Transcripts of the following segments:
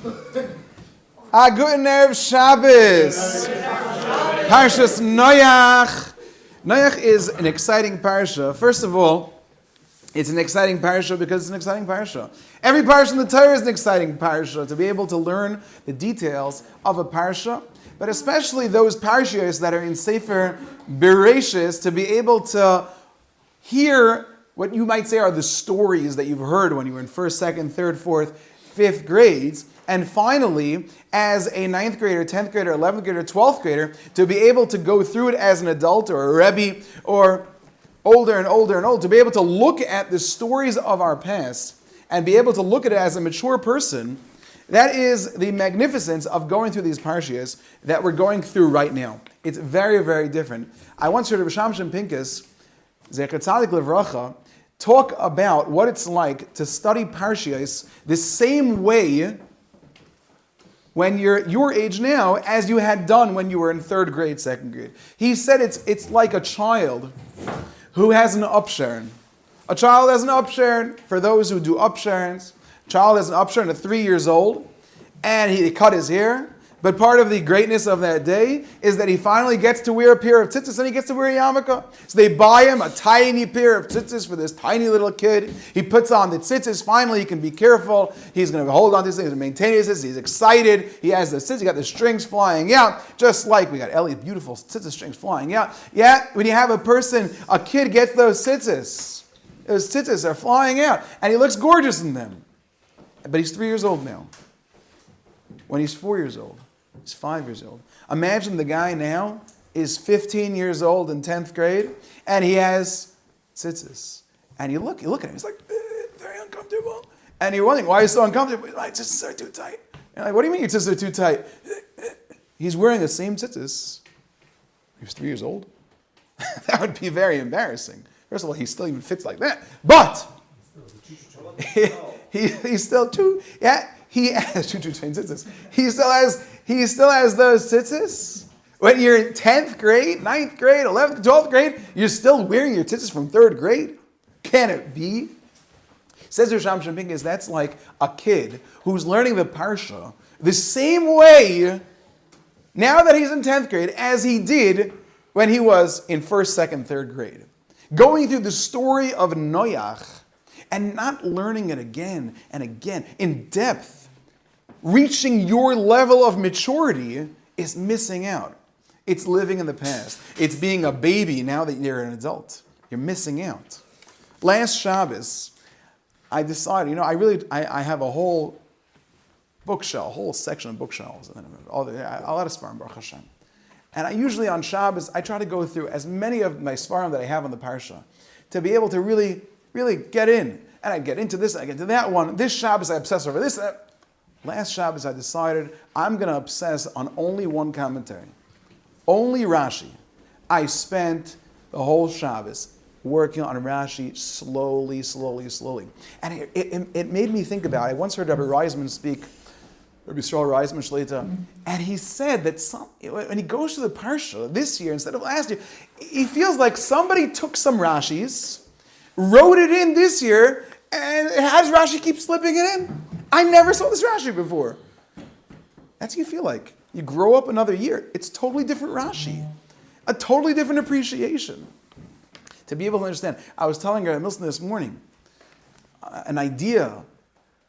Guten Erev Shabbos. Parshas Noach. Noach is an exciting parsha. First of all, it's an exciting parsha because it's an exciting parsha. Every parsha in the Torah is an exciting parsha. To be able to learn the details of a parsha, but especially those parshas that are in Sefer Bereshis, to be able to hear what you might say are the stories that you've heard when you were in first, second, third, fourth, fifth grades. And finally, as a 9th grader, 10th grader, 11th grader, 12th grader, to be able to go through it as an adult or a Rebbe or older and older and older, to be able to look at the stories of our past and be able to look at it as a mature person, that is the magnificence of going through these parshas that we're going through right now. It's very, very different. I once heard Rabbi Zakheim Pinkus, Zecher Tzadik Livracha, talk about what it's like to study parshas the same way when you're your age now as you had done when you were in 3rd grade, 2nd grade. He said it's like a child who has an upsharon. A child has an upsharon, for those who do upsharons. A child has an upsharon at 3 years old, and he cut his hair. But part of the greatness of that day is that he finally gets to wear a pair of tzitzis and he gets to wear a yarmulke. So they buy him a tiny pair of tzitzis for this tiny little kid. He puts on the tzitzis. Finally, he can be careful. He's going to hold on to this thing. He's going to maintain his tzitzis. He's excited. He has the tzitzis. He got the strings flying out. Just like we got Ellie's beautiful tzitzis strings flying out. Yeah, when you have a kid gets those tzitzis. Those tzitzis are flying out. And he looks gorgeous in them. But he's 3 years old now. When he's 4 years old. He's 5 years old. Imagine the guy now is 15 years old in 10th grade, and he has tzitzis. And you look at him, he's like, very uncomfortable. And you're wondering, why are you so uncomfortable? My tzitzis are too tight. You're like, what do you mean your tzitzis are too tight? He's wearing the same tzitzis. He was 3 years old. That would be very embarrassing. First of all, he still even fits like that. But he's still too, yeah. He has tzitzis. He still has those tzitzis. When you're in 10th grade, 9th grade, 11th, 12th grade, you're still wearing your tzitzis from 3rd grade? Can it be? Says Rabbi Zakheim Pinkus, that's like a kid who's learning the parsha the same way now that he's in 10th grade as he did when he was in 1st, 2nd, 3rd grade. Going through the story of Noach and not learning it again and again in depth. Reaching your level of maturity is missing out. It's living in the past. It's being a baby now that you're an adult. You're missing out. Last Shabbos, I decided, I have a whole bookshelf, a whole section of bookshelves, and a lot of Sfarim, Baruch Hashem. And I usually on Shabbos, I try to go through as many of my Sfarim that I have on the Parsha to be able to really get in. And I get into this, I get into that one. This Shabbos, I obsess over this. Last Shabbos, I decided I'm going to obsess on only one commentary. Only Rashi. I spent the whole Shabbos working on Rashi slowly. And it made me think about it. I once heard Rabbi Reisman speak, Rabbi Yisrael Reisman Shlita, and he said that when he goes to the Parsha this year instead of last year, he feels like somebody took some Rashis, wrote it in this year, and how does Rashi keep slipping it in? I never saw this Rashi before. That's what you feel like. You grow up another year. It's totally different Rashi. A totally different appreciation. To be able to understand. I was telling her at Milson this morning, an idea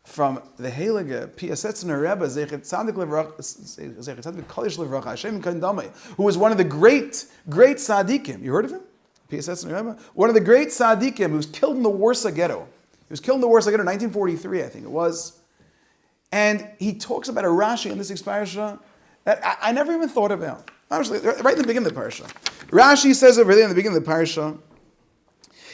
from the Heilige Piasetzner Rebbe, Zecher Tzadik Livracha, Hashem Kandamei, who was one of the great tzaddikim. You heard of him? Piasetzner Rebbe? One of the great tzaddikim who was killed in the Warsaw Ghetto. He was killed in the Warsaw Ghetto in 1943, I think it was. And he talks about a Rashi in this parsha that I never even thought about. Obviously, right in the beginning of the parsha. Rashi says over there in the beginning of the parsha,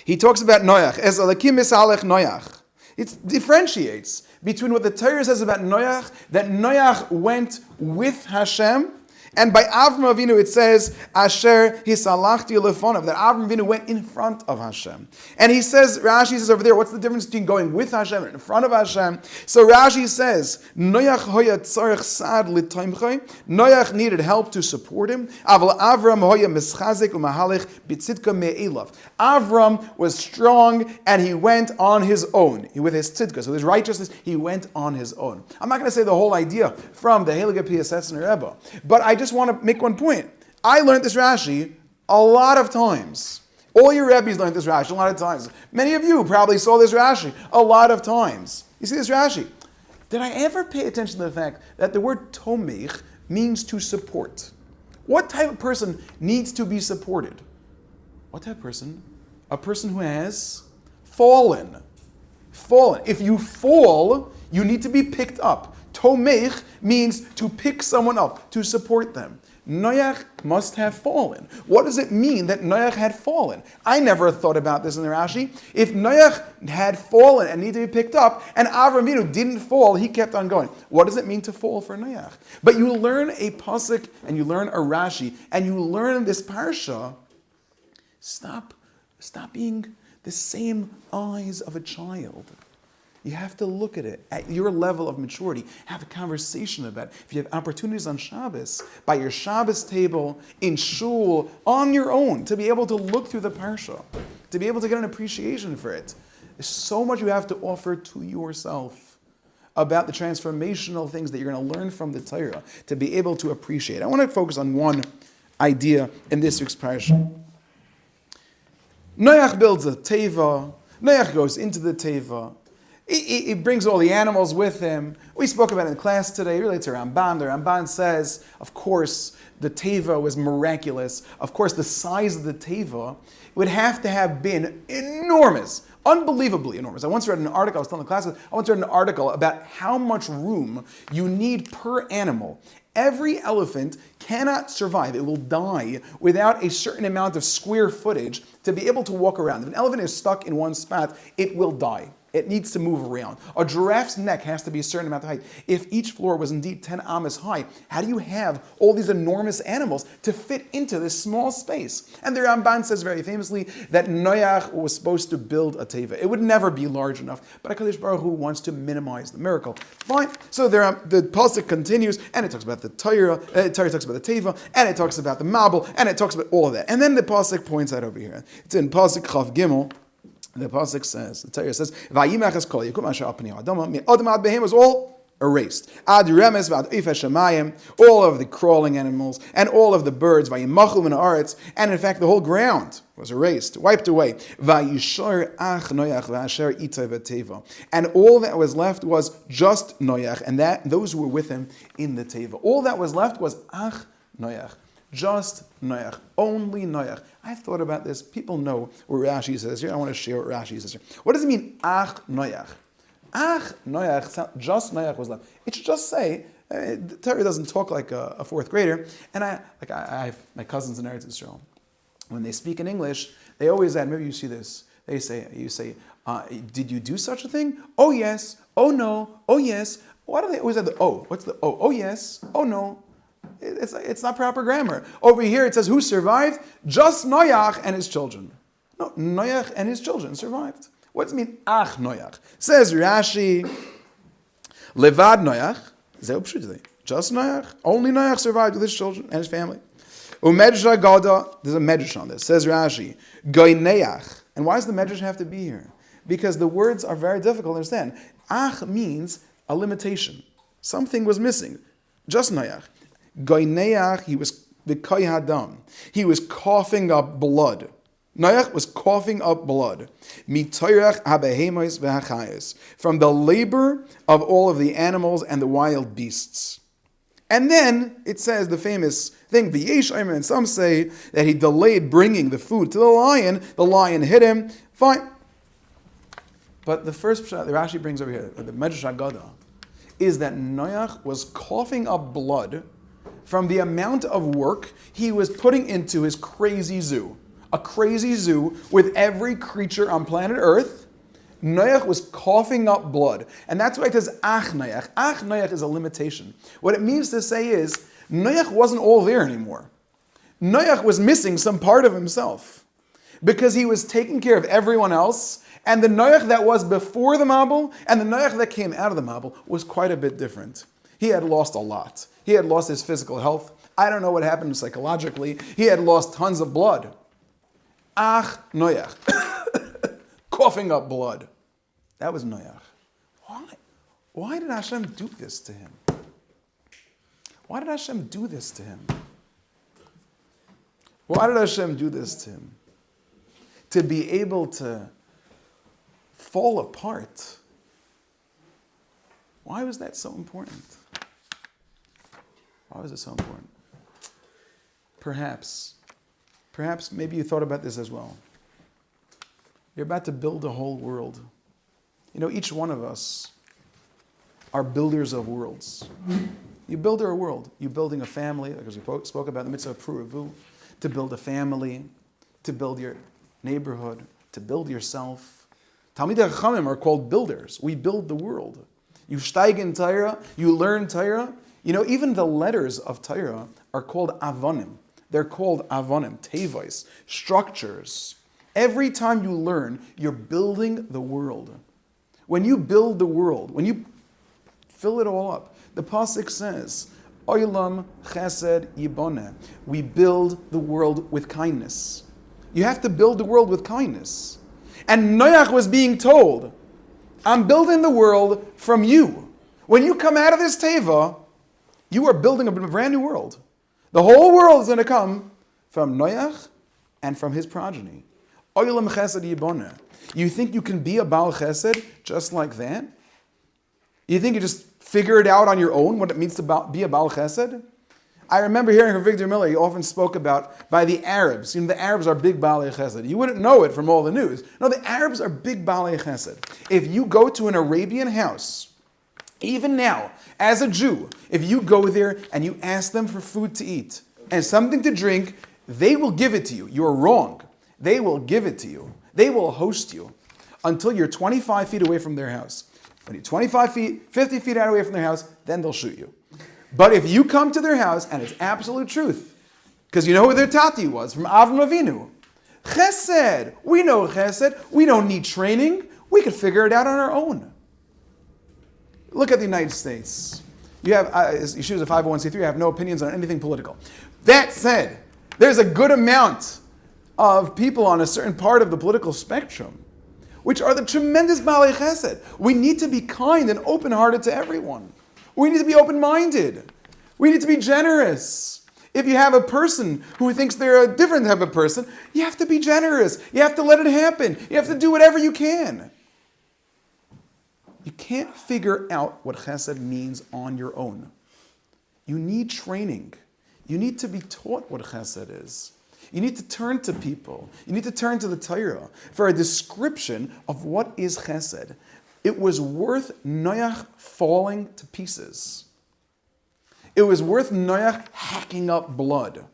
he talks about Noach. Es alakim misalech Noach. It differentiates between what the Torah says about Noach, that Noach went with Hashem, And by Avram Avinu it says, Asher hisalachti lefonav, that Avram Avinu went in front of Hashem. And he says, Rashi says over there, what's the difference between going with Hashem and in front of Hashem? So Rashi says, Noach hoya tzarech sad l'toimchoi. Noach needed help to support him. Aval Avram hoya mischazik u'mahalech b'tzidka me'elav. Avram was strong and he went on his own. With his tzidka, so his righteousness, he went on his own. I'm not going to say the whole idea from the Heilige PSS and Rebbe, but I just want to make one point. I learned this Rashi a lot of times. All your Rebbes learned this Rashi a lot of times. Many of you probably saw this Rashi a lot of times. You see this Rashi? Did I ever pay attention to the fact that the word tomich means to support? What type of person needs to be supported? What type of person? A person who has fallen. Fallen. If you fall, you need to be picked up. Tomech means to pick someone up, to support them. Noach must have fallen. What does it mean that Noach had fallen? I never thought about this in the Rashi. If Noach had fallen and needed to be picked up, and Avram Avinu didn't fall, he kept on going. What does it mean to fall for Noach? But you learn a pasuk, and you learn a Rashi, and you learn this parsha. Stop being the same eyes of a child. You have to look at it at your level of maturity. Have a conversation about it. If you have opportunities on Shabbos, by your Shabbos table, in shul, on your own, to be able to look through the parsha, to be able to get an appreciation for it. There's so much you have to offer to yourself about the transformational things that you're going to learn from the Torah to be able to appreciate. I want to focus on one idea in this week's parsha. Noach builds a teva. Noach goes into the teva. He brings all the animals with him. We spoke about it in class today. It relates to Ramban. The Ramban says, of course, the teva was miraculous. Of course, the size of the teva would have to have been enormous, unbelievably enormous. I once read an article, I was telling the class, I once read an article about how much room you need per animal. Every elephant cannot survive. It will die without a certain amount of square footage to be able to walk around. If an elephant is stuck in one spot, it will die. It needs to move around. A giraffe's neck has to be a certain amount of height. If each floor was indeed 10 amas high, how do you have all these enormous animals to fit into this small space? And the Ramban says very famously that Noach was supposed to build a teva. It would never be large enough, but HaKadosh Baruch Hu wants to minimize the miracle. Fine. So the pasuk continues, and it talks about the Torah talks about the teva, and it talks about the mabel, and it talks about all of that. And then the pasuk points out over here. It's in pasuk Chav Gimel. The pasuk says, the Torah says, "Vayimachas kol yakum asher al pnei ha'adama, me'adam ad behem," was all erased. Ad remes v'ad ifa shamayim, all of the crawling animals and all of the birds, vayimachu min haaretz, and in fact the whole ground was erased, wiped away. Vayishar ach Noach v'asher itay v'teva, and all that was left was just Noach and those who were with him in the teva. All that was left was ach Noach. Just Noach. Only Noach. I've thought about this. People know what Rashi says here. I want to share what Rashi says here. What does it mean, Ach Noach? Ach Noach, just Noach was left. It should just say, the Torah doesn't talk like a fourth grader, and I have my cousins in Eretz Yisrael. When they speak in English, they always add, maybe you see this, you say, did you do such a thing? Oh yes, oh no, oh yes. Why do they always add the oh? What's the oh? Oh yes, oh no. It's not proper grammar. Over here it says, who survived? Just Noach and his children. No, Noach and his children survived. What does it mean, Ach Noach? Says Rashi, Levad Noach, just Noach. Only Noach survived with his children and his family. Umedrash Gada, there's a medrash on this. Says Rashi, Goineach. And why does the medrash have to be here? Because the words are very difficult to understand. Ach means a limitation. Something was missing. Just Noach. Goineach, he was the Koi Hadam. He was coughing up blood. Noach was coughing up blood. Mitoyrach habehemos v'hachayos, from the labor of all of the animals and the wild beasts. And then it says the famous thing, v'yesh omer, and some say that he delayed bringing the food to the lion hit him. Fine. But the first pshat that Rashi brings over here, the Medrash Haggadah, is that Noach was coughing up blood from the amount of work he was putting into his crazy zoo. A crazy zoo with every creature on planet Earth, Noach was coughing up blood. And that's why it says Ach Noach. Ach Noach is a limitation. What it means to say is, Noach wasn't all there anymore. Noach was missing some part of himself because he was taking care of everyone else, and the Noach that was before the Mabul and the Noach that came out of the Mabul was quite a bit different. He had lost a lot. He had lost his physical health. I don't know what happened psychologically. He had lost tons of blood. Ach Noach. Coughing up blood. That was Noach. Why? Why did Hashem do this to him? Why did Hashem do this to him? Why did Hashem do this to him? To be able to fall apart. Why was that so important? Why was it so important? Perhaps maybe you thought about this as well. You're about to build a whole world. You know, each one of us are builders of worlds. You build a world. You're building a family, like as we spoke about in the mitzvah of Puravu, to build a family, to build your neighborhood, to build yourself. Talmidei Chachamim are called builders. We build the world. You steig in Torah, you learn Torah. You know, even the letters of Torah are called avonim. They're called avonim, tevos, structures. Every time you learn, you're building the world. When you build the world, when you fill it all up, the pasuk says, Olam Chesed Yiboneh. We build the world with kindness. You have to build the world with kindness. And Noach was being told, I'm building the world from you. When you come out of this teva, you are building a brand new world. The whole world is going to come from Noach and from his progeny. Olam Chesed Yiboneh. You think you can be a Baal Chesed just like that? You think you just figure it out on your own, what it means to be a Baal Chesed? I remember hearing from Victor Miller, he often spoke about by the Arabs. You know, the Arabs are big Baalei Chesed. You wouldn't know it from all the news. No, the Arabs are big Baalei Chesed. If you go to an Arabian house, even now, as a Jew, if you go there and you ask them for food to eat and something to drink, they will give it to you. You're wrong. They will give it to you. They will host you until you're 25 feet away from their house. When you're 25 feet, 50 feet out away from their house, then they'll shoot you. But if you come to their house, and it's absolute truth, because you know who their tati was, from Avram Avinu. Chesed. We know Chesed. We don't need training. We can figure it out on our own. Look at the United States. You have issues of 501c3. You have no opinions on anything political. That said, there's a good amount of people on a certain part of the political spectrum which are the tremendous Baalei Chesed. We need to be kind and open-hearted to everyone. We need to be open-minded. We need to be generous. If you have a person who thinks they're a different type of person, you have to be generous. You have to let it happen. You have to do whatever you can. You can't figure out what Chesed means on your own. You need training. You need to be taught what Chesed is. You need to turn to people. You need to turn to the Torah for a description of what is Chesed. It was worth Noach falling to pieces. It was worth Noach hacking up blood.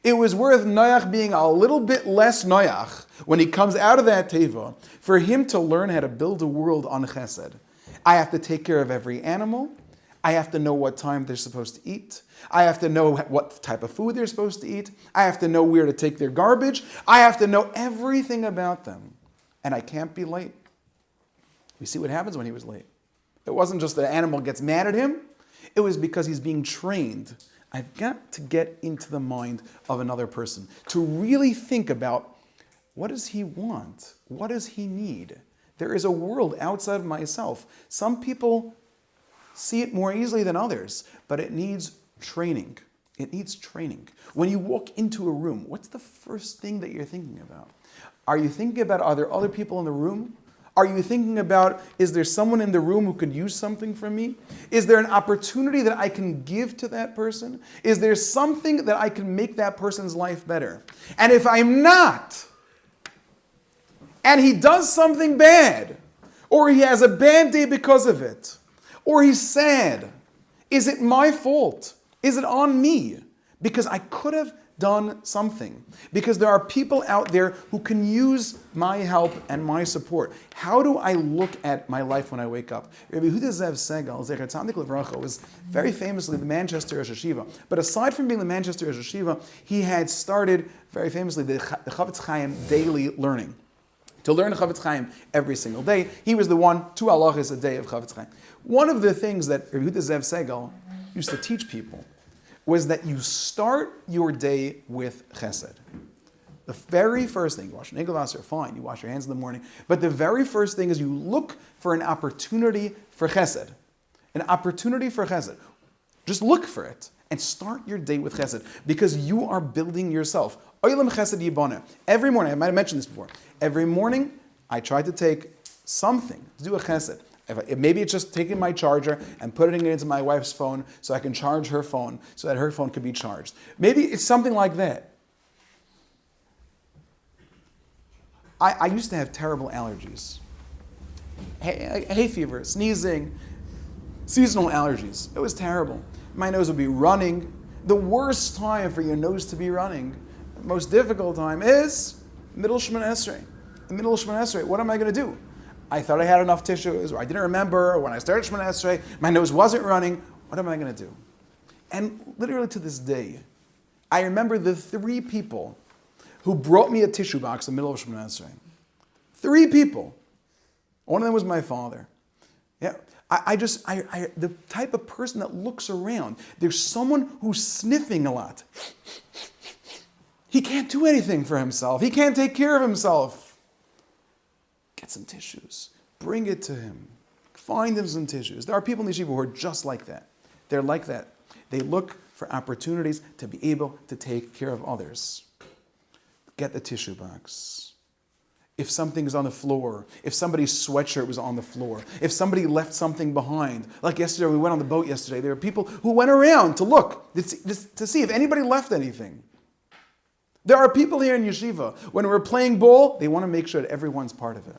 It was worth Noach being a little bit less Noach when he comes out of that teva for him to learn how to build a world on Chesed. I have to take care of every animal. I have to know what time they're supposed to eat. I have to know what type of food they're supposed to eat. I have to know where to take their garbage. I have to know everything about them. And I can't be late. We see what happens when he was late. It wasn't just the animal gets mad at him. It was because he's being trained. I've got to get into the mind of another person to really think about, what does he want? What does he need? There is a world outside of myself. Some people see it more easily than others, but it needs training. It needs training. When you walk into a room, what's the first thing that you're thinking about? Are you thinking about, are there other people in the room? Are you thinking about, is there someone in the room who could use something from me? Is there an opportunity that I can give to that person? Is there something that I can make that person's life better? And if I'm not, and he does something bad, or he has a bad day because of it, or he's sad, is it my fault? Is it on me? Because I could have done something. Because there are people out there who can use my help and my support. How do I look at my life when I wake up? Rabbi Zev Segal, Zecher Tzadik Livracha, was very famously the Manchester Rosh Hashiva. But aside from being the Manchester Rosh Hashiva, he had started, very famously, the Chesed Chaim daily learning. To learn Chesed Chaim every single day. He was the one, 2 halachas a day of Chesed Chaim. One of the things that Rabbi Zev Segal used to teach people was that you start your day with Chesed. The very first thing, you wash your Nigel fine, you wash your hands in the morning, but the very first thing is you look for an opportunity for Chesed. An opportunity for Chesed. Just look for it and start your day with Chesed because you are building yourself. Olam Chesed Yiboneh. Every morning, I might have mentioned this before, every morning I try to take something to do a Chesed. Maybe it's just taking my charger and putting it into my wife's phone so I can charge her phone so that her phone can be charged. Maybe it's something like that. I used to have terrible allergies. Hay fever, sneezing, seasonal allergies. It was terrible. My nose would be running. The worst time for your nose to be running, the most difficult time is middle Shemona Esrei. In middle Shemona Esrei, what am I going to do? I thought I had enough tissues, or I didn't remember, or when I started Shemona Esrei, my nose wasn't running. What am I going to do? And literally to this day, I remember the 3 people who brought me a tissue box in the middle of Shemona Esrei. 3 people. One of them was my father. Yeah, the type of person that looks around. There's someone who's sniffing a lot. He can't do anything for himself. He can't take care of himself. Get some tissues. Bring it to him. Find him some tissues. There are people in the yeshiva who are just like that. They're like that. They look for opportunities to be able to take care of others. Get the tissue box. If something is on the floor, if somebody's sweatshirt was on the floor, if somebody left something behind, like yesterday, we went on the boat yesterday, there were people who went around to look, to see if anybody left anything. There are people here in yeshiva, when we're playing ball, they want to make sure that everyone's part of it.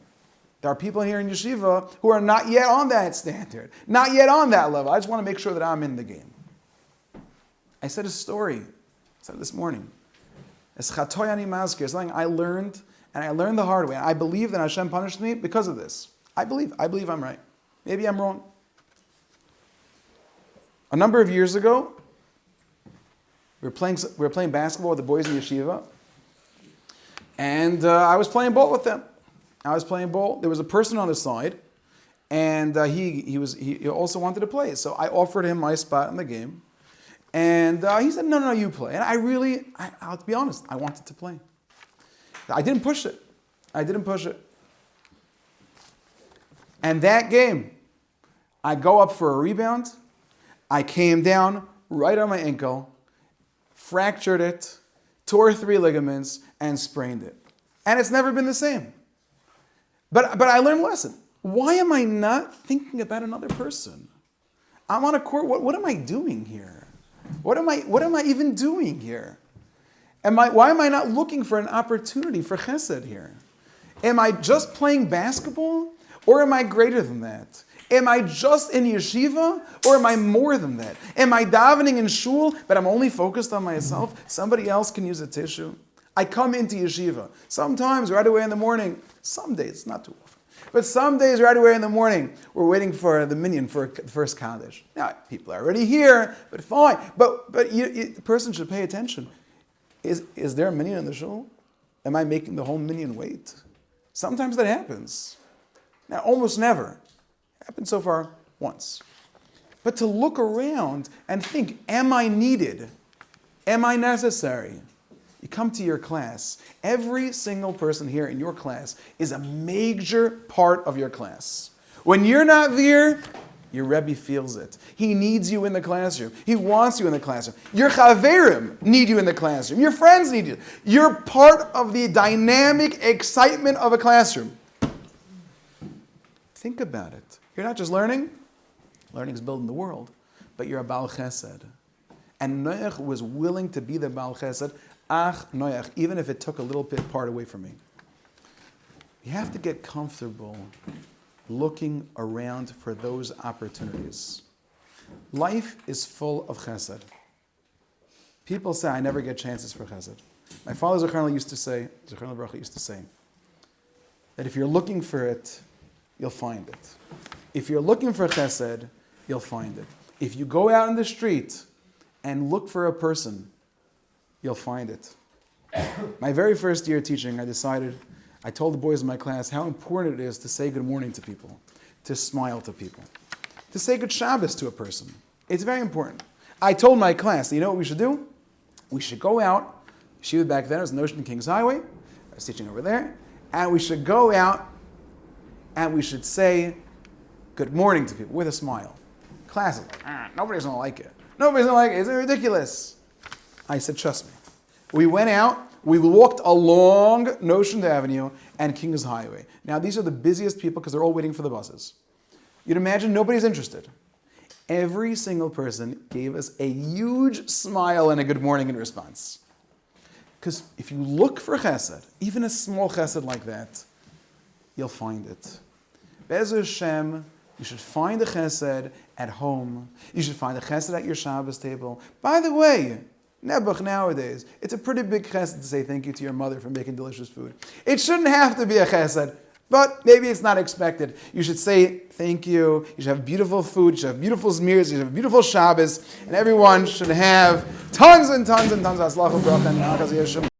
There are people here in yeshiva who are not yet on that standard, not yet on that level. I just want to make sure that I'm in the game. I said a story, I said it this morning. It's chatoyani mazkir, something I learned, and I learned the hard way. And I believe that Hashem punished me because of this. I believe I'm right. Maybe I'm wrong. A number of years ago, we were playing basketball with the boys in yeshiva, and I was playing ball with them. I was playing ball. There was a person on the side, and he also wanted to play. So I offered him my spot in the game, and he said, "No, you play." And I'll be honest, I wanted to play. I didn't push it. And that game, I go up for a rebound. I came down right on my ankle, fractured it, tore 3 ligaments, and sprained it. And it's never been the same. But I learned a lesson. Why am I not thinking about another person? I'm on a court. What am I doing here? What am I even doing here? Why am I not looking for an opportunity for chesed here? Am I just playing basketball? Or am I greater than that? Am I just in yeshiva? Or am I more than that? Am I davening in shul, but I'm only focused on myself? Somebody else can use a tissue. I come into yeshiva. Sometimes right away in the morning. Some days, not too often. But some days right away in the morning, we're waiting for the minyan for the first Kaddish. Now, people are already here, but fine. But the person should pay attention. Is there a minyan in the shul? Am I making the whole minyan wait? Sometimes that happens. Now, almost never. Happened so far once. But to look around and think, am I needed? Am I necessary? You come to your class. Every single person here in your class is a major part of your class. When you're not there, your Rebbe feels it. He needs you in the classroom. He wants you in the classroom. Your chaverim need you in the classroom. Your friends need you. You're part of the dynamic excitement of a classroom. Think about it. You're not just learning. Learning is building the world. But you're a Baal Chesed. And Noach was willing to be the Baal Chesed. Ach Noach, even if it took a little bit part away from me. You have to get comfortable looking around for those opportunities. Life is full of chesed. People say, I never get chances for chesed. My father Zakheim used to say, that if you're looking for it, you'll find it. If you're looking for chesed, you'll find it. If you go out in the street and look for a person, you'll find it. My very first year teaching, I told the boys in my class how important it is to say good morning to people, to smile to people, to say good Shabbos to a person. It's very important. I told my class, you know what we should do? We should go out. Shiva back then was in Ocean Kings Highway. I was teaching over there. And we should go out and we should say good morning to people with a smile. Class is like, nobody's going to like it. Nobody's going to like it. It's ridiculous. I said, trust me. We went out. We walked along Notion Avenue and Kings Highway. Now, these are the busiest people because they're all waiting for the buses. You'd imagine nobody's interested. Every single person gave us a huge smile and a good morning in response. Because if you look for chesed, even a small chesed like that, you'll find it. Be'ez Hashem, you should find the chesed at home. You should find the chesed at your Shabbos table. By the way, Nebuch nowadays, it's a pretty big chesed to say thank you to your mother for making delicious food. It shouldn't have to be a chesed, but maybe it's not expected. You should say thank you. You should have beautiful food. You should have beautiful zmirs. You should have beautiful Shabbos. And everyone should have tons and tons and tons of atzlacha, bracha, and nachas Yeshua.